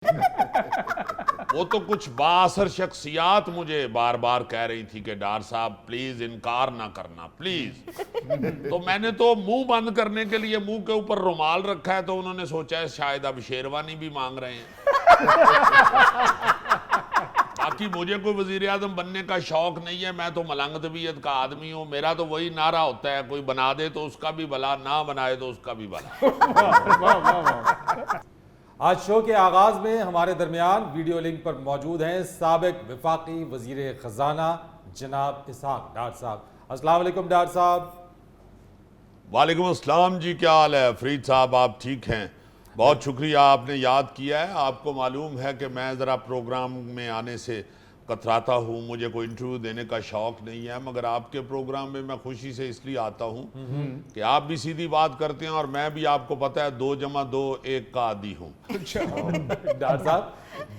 वो तो कुछ बाअसर शख्सियात मुझे बार बार कह रही थी कि डॉक्टर साहब प्लीज इनकार ना करना प्लीज। तो मैंने तो मुंह बंद करने के लिए मुंह के ऊपर रुमाल रखा है, तो उन्होंने सोचा है शायद अब शेरवानी भी मांग रहे हैं। बाकी मुझे कोई वजीर आजम बनने का शौक नहीं है, मैं तो मलंग तबीयत का आदमी हूँ। मेरा तो वही नारा होता है, कोई बना दे तो उसका भी भला, ना बनाए तो उसका भी भला। आज शो के आगाज में हमारे दरमियान वीडियो लिंक पर मौजूद हैं साबिक वफाकी वजीर खजाना जनाब इसहाक डार साहब। अस्सलाम वालेकुम डार साहब। वालेकुम अस्सलाम जी, क्या हाल है फरीद साहब, आप ठीक हैं? बहुत शुक्रिया, आपने याद किया है। आपको मालूम है कि मैं ज़रा प्रोग्राम में आने से कतराता हूँ, मुझे कोई इंटरव्यू देने का शौक़ नहीं है, मगर आपके प्रोग्राम में मैं खुशी से इसलिए आता हूँ कि आप भी सीधी बात करते हैं और मैं भी, आपको पता है, 2 जमा 2 1 का आदि हूँ। डार साहब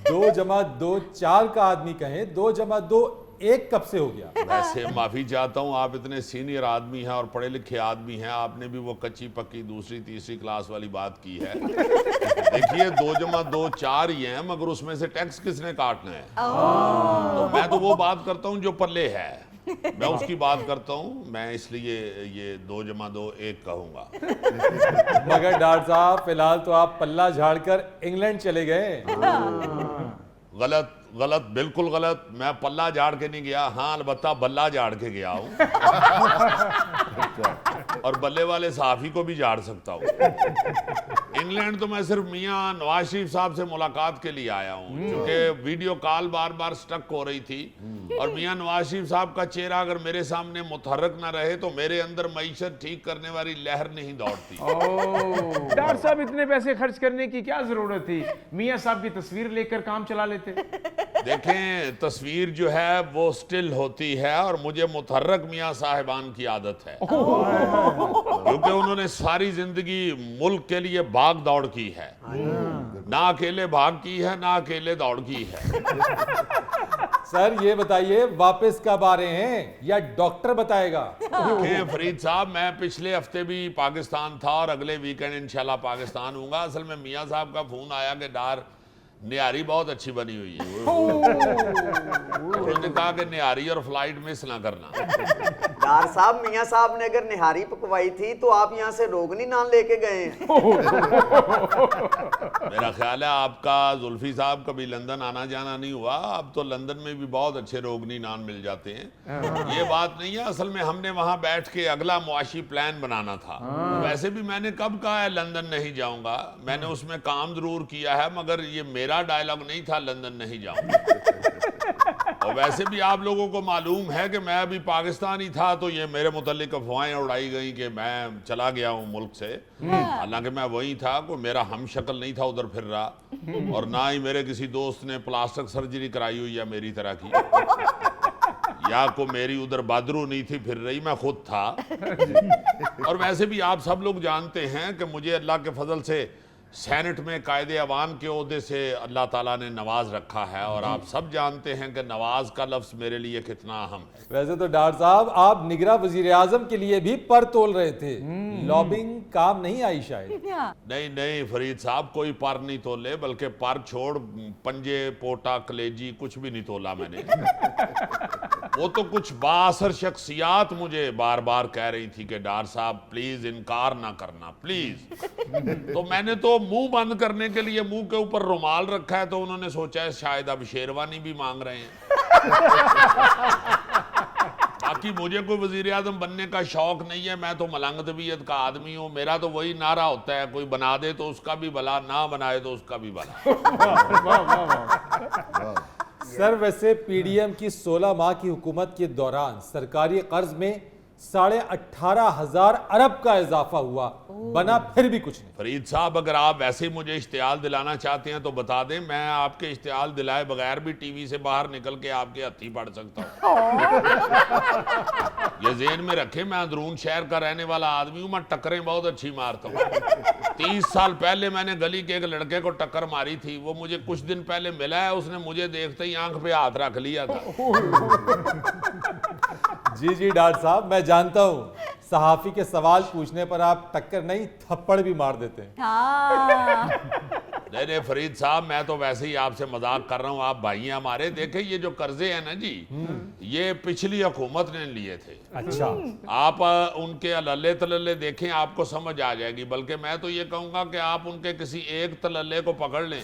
2 जमा 2 4 का आदमी कहें, 2 जमा 2 1 कब से हो गया? वैसे माफ़ी चाहता हूँ, आप इतने सीनियर आदमी हैं और पढ़े लिखे आदमी हैं, आपने भी वो कच्ची पक्की दूसरी तीसरी क्लास वाली बात की है। देखिए 2 जमा 2 4 ही हैं, मगर उसमें से टैक्स किसने काटना है? तो मैं तो वो बात करता हूँ जो पल्ले है, मैं उसकी बात करता हूँ। मैं इसलिए ये 2 जमा 2 1 कहूँगा। मगर डार साहब फिलहाल तो आप पल्ला झाड़कर इंग्लैंड चले गए। गलत गलत, बिल्कुल गलत। मैं पल्ला झाड़ के नहीं गया, हाँ अलबत्ता बल्ला झाड़ के गया हूँ। और बल्ले वाले सहाफी को भी झाड़ सकता हूँ। इंग्लैंड तो मैं सिर्फ मियाँ नवाज शरीफ साहब से मुलाकात के लिए आया हूँ, क्योंकि वीडियो कॉल बार बार स्टक हो रही थी और मियाँ नवाज शरीफ साहब का चेहरा अगर मेरे सामने मुतहर्रक ना रहे तो मेरे अंदर मईशत ठीक करने वाली लहर नहीं दौड़ती। डॉक्टर साहब इतने पैसे खर्च करने की क्या जरूरत थी? मियाँ साहब की तस्वीर लेकर काम चला लेते। देखें, तस्वीर जो है वो स्टिल होती है और मुझे मुतहर्रक मियाँ साहिबान की आदत है, क्योंकि उन्होंने सारी जिंदगी मुल्क के लिए भाग दौड़ की है। ना अकेले भाग की है, ना अकेले दौड़ की है। सर ये बताइए वापस कब आ रहे हैं या डॉक्टर बताएगा? फरीद साहब, मैं पिछले हफ्ते भी पाकिस्तान था और अगले वीकेंड इंशाल्लाह पाकिस्तान हूँगा। असल में मियाँ साहब का फोन आया कि डार निहारी बहुत अच्छी बनी हुई है। उन्होंने कहा कि निहारी और फ्लाइट मिस ना करना। डार साहब, मियाँ साहब ने अगर निहारी पकवाई थी तो आप यहाँ से रोगनी नान लेके गए हैं। मेरा ख्याल है आपका जुल्फी साहब कभी लंदन आना जाना नहीं हुआ, अब तो लंदन में भी बहुत अच्छे रोगनी नान मिल जाते हैं। ये बात नहीं है, असल में हमने वहां बैठ के अगला मुआशी प्लान बनाना था। वैसे भी मैंने कब कहा है लंदन नहीं जाऊंगा, मैंने उसमें काम जरूर किया है, मगर ये मेरा डायलॉग नहीं था लंदन नहीं जाऊंगा। और वैसे भी आप लोगों को मालूम है कि मैं अभी पाकिस्तान ही था तो ये मेरे मुतालिक अफवाहें उड़ाई गई कि मैं चला गया हूं मुल्क से। हालांकि मैं वही था, कोई मेरा हम शक्ल नहीं था उधर फिर रहा, और ना ही मेरे किसी दोस्त ने प्लास्टिक सर्जरी कराई हुई या मेरी तरह की, या को मेरी उधर बादरू नहीं थी फिर रही, मैं खुद था। और वैसे भी आप सब लोग जानते हैं कि मुझे अल्लाह के फजल से सेनेट में कायदे अवाम के ओहदे से अल्लाह ताला ने नवाज रखा है, और आप सब जानते हैं कि नवाज का लफ्ज़ मेरे लिए कितना अहम है। वैसे तो डार साहब आप निगरां वजीर आजम के लिए भी पर तोल रहे थे, लॉबिंग काम नहीं आई शायद? नहीं नहीं फरीद साहब, कोई पर नहीं तोले, बल्कि पर छोड़ पंजे पोटा कलेजी कुछ भी नहीं तोला मैंने। वो तो कुछ बाअसर शख्सियात मुझे बार बार कह रही थी कि डार साहब प्लीज इनकार ना करना प्लीज। तो मैंने तो मुंह बंद करने के लिए मुंह के ऊपर रुमाल रखा है, तो उन्होंने सोचा है शायद अब शेरवानी भी मांग रहे हैं। बाकी मुझे कोई वजीर आजम बनने का शौक नहीं है, मैं तो मलंग तबीयत का आदमी हूँ। मेरा तो वही नारा होता है, कोई बना दे तो उसका भी भला, ना बनाए तो उसका भी भला। सर वैसे पीडीएम की 16 माह की हुकूमत के दौरान सरकारी कर्ज में 18,500 अरब का इजाफा हुआ, बना फिर भी कुछ नहीं। फरीद साहब, अगर आप वैसे ही मुझे इश्तियाल दिलाना चाहते हैं तो बता दें, मैं आपके इश्तियाल दिलाए बगैर भी टीवी से बाहर निकल के आपके हत्थी पढ़ सकता हूँ। ये ज़हन में रखें, मैं अंदरून शहर का रहने वाला आदमी हूँ, मैं टक्करें बहुत अच्छी मारता हूँ। 30 साल पहले मैंने गली के एक लड़के को टक्कर मारी थी, वो मुझे कुछ दिन पहले मिला है, उसने मुझे देखते ही आंख पे हाथ रख लिया था। जी जी डॉक्टर साहब, मैं जानता हूँ सहाफी के सवाल पूछने पर आप टक्कर नहीं थप्पड़ भी मार देते हैं। हाँ। नहीं नहीं फरीद साहब, मैं तो वैसे ही आपसे मजाक कर रहा हूँ, आप भाई हैं हमारे। देखें ये जो कर्जे हैं ना जी, ये पिछली हुकूमत ने लिए थे। अच्छा, आप उनके अल्ले तलल्ले देखें, आपको समझ आ जाएगी। बल्कि मैं तो ये कहूँगा कि आप उनके किसी एक तलल्ले को पकड़ लें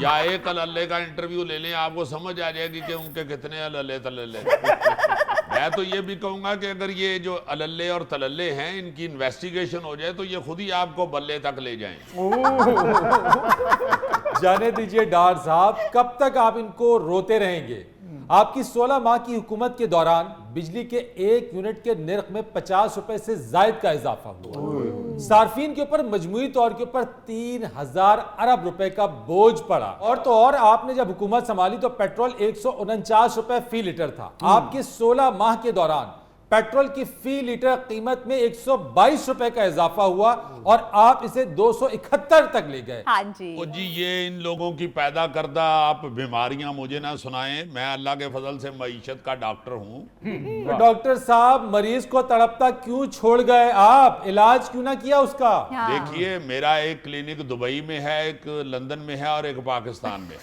या एक अल्ले का इंटरव्यू ले लें, आपको समझ आ जाएगी कि उनके कितने अल्ले तलल्ले। मैं तो ये भी कहूँगा कि अगर ये जो अल्ले और तलल्ले हैं, इनकी इन्वेस्टिगेशन हो जाए तो ये खुद ही आपको बल्ले तक ले जाएं। जाने दीजिए डार साहब, कब तक आप इनको रोते रहेंगे? आपकी 16 माह की हुकूमत के दौरान बिजली के 1 यूनिट के निर्ख में 50 रुपए से जायद का इजाफा हुआ। सार्फिन के ऊपर मजमूई तौर के ऊपर 3000 अरब रुपए का बोझ पड़ा। और तो और आपने जब हुकूमत संभाली तो पेट्रोल 149 रुपए फी लीटर था। आपके 16 माह के दौरान पेट्रोल की फी लीटर कीमत में 122 रुपए का इजाफा हुआ और आप इसे 271 तक ले गए। हाँ जी। ओ जी, ये इन लोगों की पैदा करदा आप बीमारियां मुझे ना सुनाएं। मैं अल्लाह के फजल से मईशत का डॉक्टर हूं। डॉक्टर साहब, मरीज को तड़पता क्यों छोड़ गए आप? इलाज क्यों ना किया उसका? हाँ। देखिए, मेरा एक क्लिनिक दुबई में है, एक लंदन में है और एक पाकिस्तान में।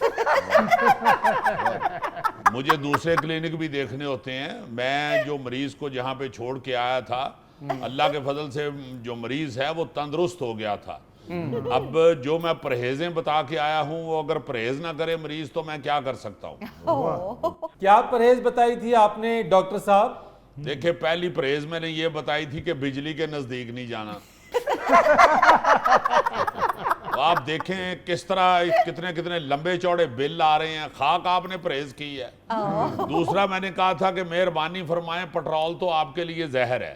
मुझे दूसरे क्लिनिक भी देखने होते हैं। मैं जो मरीज को जहाँ पे छोड़ के आया था, अल्लाह के फजल से जो मरीज है वो तंदुरुस्त हो गया था। अब जो मैं परहेजें बता के आया हूँ, वो अगर परहेज ना करे मरीज तो मैं क्या कर सकता हूँ। क्या परहेज बताई थी आपने डॉक्टर साहब? देखिए, पहली परहेज मैंने ये बताई थी कि बिजली के नजदीक नहीं जाना। तो आप देखें किस तरह कितने कितने लंबे चौड़े बिल आ रहे हैं। खाक आपने परहेज की है। दूसरा मैंने कहा था कि मेहरबानी फरमाएं, पेट्रोल तो आपके लिए जहर है,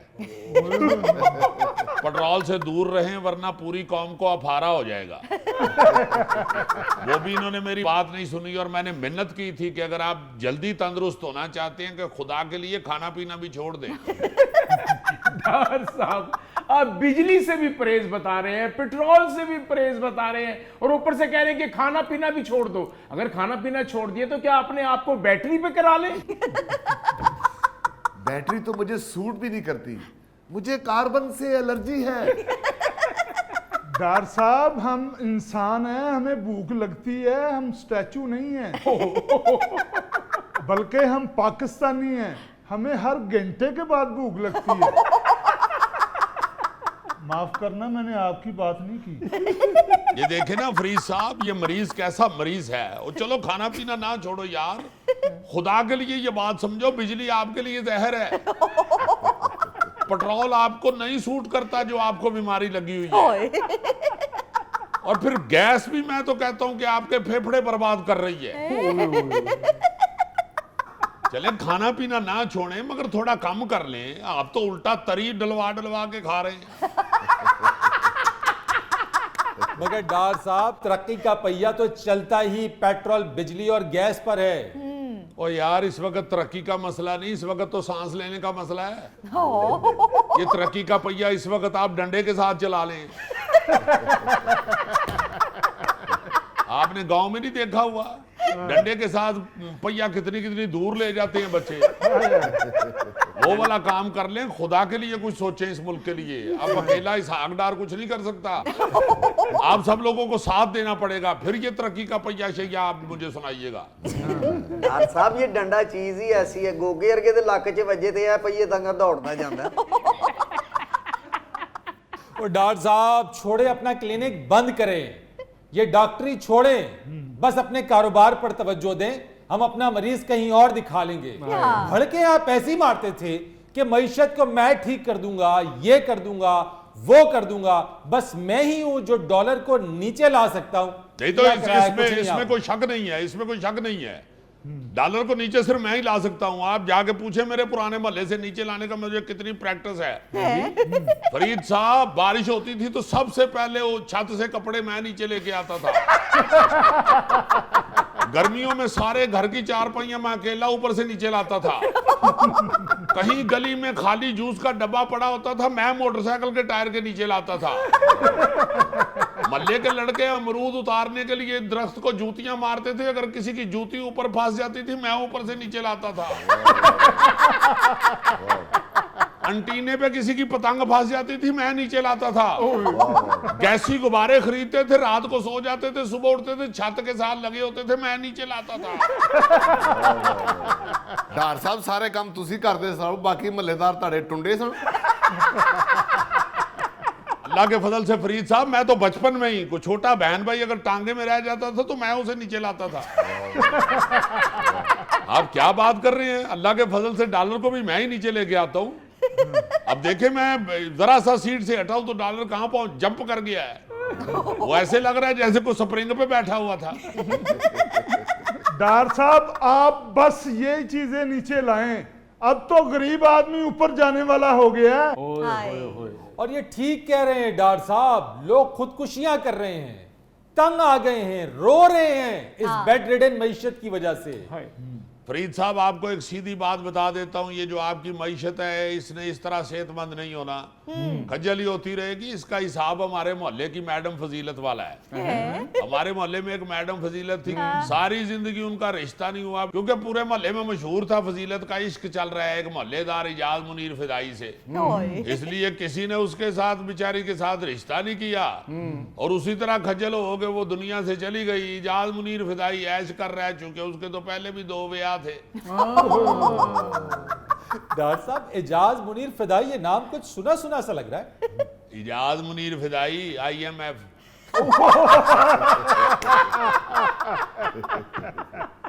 पेट्रोल से दूर रहें वरना पूरी कौम को अफारा हो जाएगा। वो भी इन्होंने मेरी बात नहीं सुनी और मैंने मिन्नत की थी कि अगर आप जल्दी तंदुरुस्त होना चाहते हैं कि खुदा के लिए खाना पीना भी छोड़ दें। डार साहब, आप बिजली से भी परहेज बता रहे हैं, पेट्रोल से भी परहेज बता रहे हैं और ऊपर से कह रहे हैं कि खाना पीना भी छोड़ दो। अगर खाना पीना छोड़ दिए तो क्या अपने आप को बैटरी पे करा ले? बैटरी तो मुझे सूट भी नहीं करती, मुझे कार्बन से एलर्जी है। डार साहब, हम इंसान हैं, हमें भूख लगती है, हम स्टैचू नहीं हैं। बल्कि हम पाकिस्तानी हैं, हमें हर घंटे के बाद भूख लगती है। माफ करना, मैंने आपकी बात नहीं की। ये देखे ना फरीद साहब, ये मरीज कैसा मरीज है। और चलो खाना पीना ना छोड़ो यार, खुदा के लिए ये बात समझो, बिजली आपके लिए जहर है। पेट्रोल आपको नहीं सूट करता जो आपको बीमारी लगी हुई है। और फिर गैस भी मैं तो कहता हूं कि आपके फेफड़े बर्बाद कर रही है। चले खाना पीना ना छोड़ें मगर थोड़ा कम कर लें। आप तो उल्टा तरी डलवा डलवा के खा रहे हैं। मगर डार साहब, तरक्की का पहिया तो चलता ही पेट्रोल, बिजली और गैस पर है। और यार, इस वक्त तरक्की का मसला नहीं, इस वक्त तो सांस लेने का मसला है। ये तरक्की का पहिया इस वक्त आप डंडे के साथ चला लें। आपने गांव में नहीं देखा हुआ, डंडे के साथ पहिया कितनी कितनी दूर ले जाते हैं बच्चे। वो वाला काम कर लें, खुदा के लिए कुछ सोचें इस मुल्क के लिए। अब अकेला इस आगडार कुछ नहीं कर सकता, आप सब लोगों को साथ देना पड़ेगा, फिर ये तरक्की का पहिया शैया आप मुझे सुनाइएगा। यार साहब, ये डंडा चीज ही ऐसी है, गोगे अरगे दे लक च वजे ते है पहिए तंग दौड़ना जाता। और डॉक्टर साहब, छोड़े अपना क्लिनिक बंद करें, ये डॉक्टरी छोड़ें, बस अपने कारोबार पर तवज्जो दें। हम अपना मरीज कहीं और दिखा लेंगे। भड़के आप ऐसे ही मारते थे कि मईशत को मैं ठीक कर दूंगा, ये कर दूंगा, वो कर दूंगा, बस मैं ही हूं जो डॉलर को नीचे ला सकता हूं। नहीं तो इसमें कोई शक नहीं है, इसमें कोई शक नहीं है। डॉलर को नीचे सिर्फ मैं ही ला सकता हूं। आप जाके पूछे मेरे पुराने मोहल्ले से नीचे लाने का मुझे कितनी प्रैक्टिस है। फरीद साहब, बारिश होती थी तो सबसे पहले वो छत से कपड़े मैं नीचे लेके आता था। गर्मियों में सारे घर की चारपाइयां मैं अकेला ऊपर से नीचे लाता था। कहीं गली में खाली जूस का डब्बा पड़ा होता था, मैं मोटरसाइकिल के टायर के नीचे लाता था। मल्ले के लड़के अमरूद उतारने के लिए दरख्त को जूतियां मारते थे, अगर किसी की जूती ऊपर फंस जाती थी मैं ऊपर से नीचे लाता था। अंटीने पे किसी की पतंग फंस जाती थी, मैं नीचे लाता था। गैसी गुब्बारे खरीदते थे, रात को सो जाते थे, सुबह उठते थे, छत के साथ लगे होते थे, मैं नीचे लाता था। ਡਾਰ ਸਾਹਿਬ ਸਾਰੇ ਕੰਮ ਤੁਸੀਂ ਕਰਦੇ ਸਨ, ਬਾਕੀ ਮਹੱਲੇਦਾਰ ਤੁਹਾਡੇ ਟੁੰਡੇ ਸਨ। अल्लाह के फजल से फरीद साहब, मैं तो बचपन में ही कोई छोटा बहन भाई अगर टांगे में रह जाता था तो मैं उसे नीचे लाता था। आप क्या बात कर रहे हैं, अल्लाह के फजल से डॉलर को भी मैं ही नीचे लेके आता हूँ। अब देखे मैं जरा सा सीट से हटाऊं तो डॉलर कहां पहुंच जंप कर गया है। वो ऐसे लग रहा है जैसे कोई स्प्रिंग पे बैठा हुआ था। डार साहब आप बस ये चीजें नीचे लाएं, अब तो गरीब आदमी ऊपर जाने वाला हो गया है। और ये ठीक कह रहे हैं डार साहब, लोग खुदकुशियां कर रहे हैं, तंग आ गए हैं, रो रहे हैं इस बेड रिडन मईशत की वजह से। फरीद साहब आपको एक सीधी बात बता देता हूं, ये जो आपकी मईशत है इसने इस तरह सेहतमंद नहीं होना, खज्जली होती रहेगी। इसका हिसाब हमारे मोहल्ले की मैडम फजीलत वाला है। हमारे मोहल्ले में एक मैडम फजीलत थी, सारी जिंदगी उनका रिश्ता नहीं हुआ क्योंकि पूरे मोहल्ले में मशहूर था फजीलत का इश्क चल रहा है एक मोहल्लेदार इजाज मुनीर फिदाई से, इसलिए किसी ने उसके साथ बेचारी के साथ रिश्ता नहीं किया और उसी तरह खज्जल हो गए वो दुनिया से चली गई। इजाज मुनीर फिदाई ऐश कर रहा है चूंकि उसके तो पहले भी 2 ब्याह थे। डार साहब एजाज मुनीर फिदाई, ये नाम कुछ सुना सुना सा लग रहा है। इजाज मुनीर फिदाई IMF